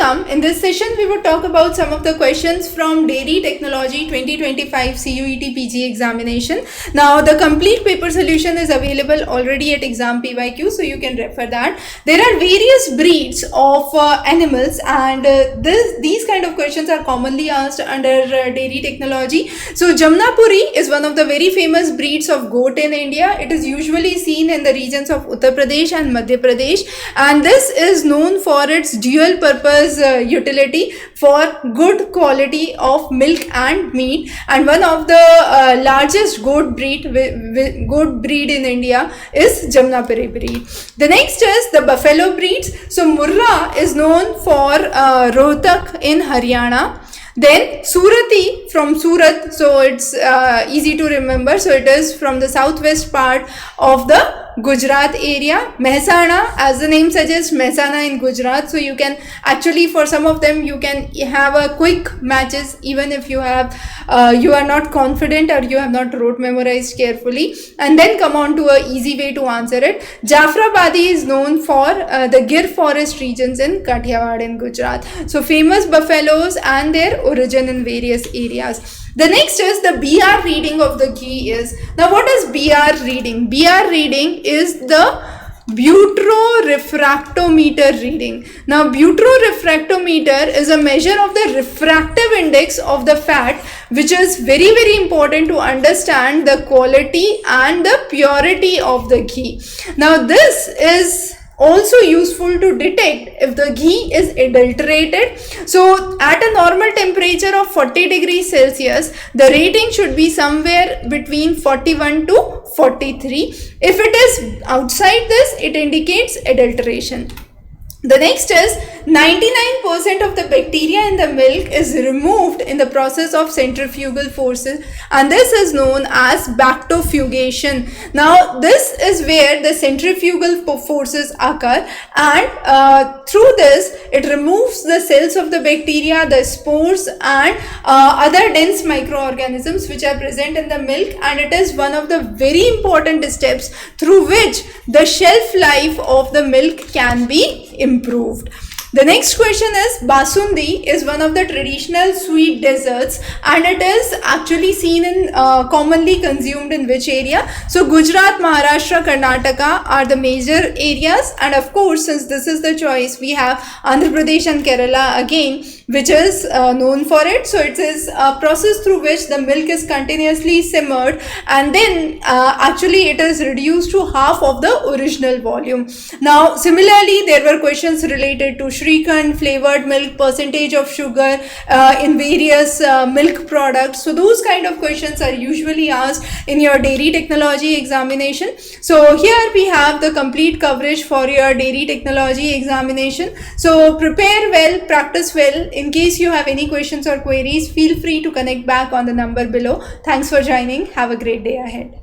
Welcome. In this session, we will talk about some of the questions from Dairy Technology 2025 CUET PG examination. Now, the complete paper solution is available already at Exam PYQ, so you can refer that. There are various breeds of animals, and these kind of questions are commonly asked under Dairy Technology. So, Jamnapuri is one of the very famous breeds of goat in India. It is usually seen in the regions of Uttar Pradesh and Madhya Pradesh, and this is known for its dual purpose utility for good quality of milk and meat, and one of the largest goat breed in India is Jamnapuri breed. The next is the buffalo breeds. So Murrah is known for Rohtak in Haryana. Then Surati from Surat, so it's easy to remember, so it is from the southwest part of the Gujarat area. Mehsana, as the name suggests, Mehsana in Gujarat, so you can actually, for some of them, you can have a quick matches even if you have you are not confident or you have not wrote memorized carefully, and then come on to a easy way to answer it. Jafrabadi is known for the Gir forest regions in Kathiawad in Gujarat. So famous buffaloes and their origin in various areas. The next is the BR reading of the ghee is. Now what is BR reading? BR reading is the butyro-refractometer reading. Now butyro-refractometer is a measure of the refractive index of the fat, which is very, very important to understand the quality and the purity of the ghee. Now this is also useful to detect if the ghee is adulterated. So at a normal temperature of 40 degrees Celsius, the rating should be somewhere between 41 to 43. If it is outside this, it indicates adulteration. The next is 99% of the bacteria in the milk is removed in the process of centrifugal forces, and this is known as bactofugation. Now this is where the centrifugal forces occur, and through this it removes the cells of the bacteria, the spores and other dense microorganisms which are present in the milk, and it is one of the very important steps through which the shelf life of the milk can be improved. The next question is Basundi is one of the traditional sweet desserts, and it is actually seen in commonly consumed in which area? So Gujarat, Maharashtra, Karnataka are the major areas, and of course, since this is the choice, we have Andhra Pradesh and Kerala again, which is known for it. So it is a process through which the milk is continuously simmered, and then actually it is reduced to half of the original volume. Now similarly, there were questions related to Shrikhand, flavored milk, percentage of sugar in various milk products. So those kind of questions are usually asked in your dairy technology examination. So here we have the complete coverage for your dairy technology examination. So prepare well, practice well. In case you have any questions or queries, feel free to connect back on the number below. Thanks for joining. Have a great day ahead.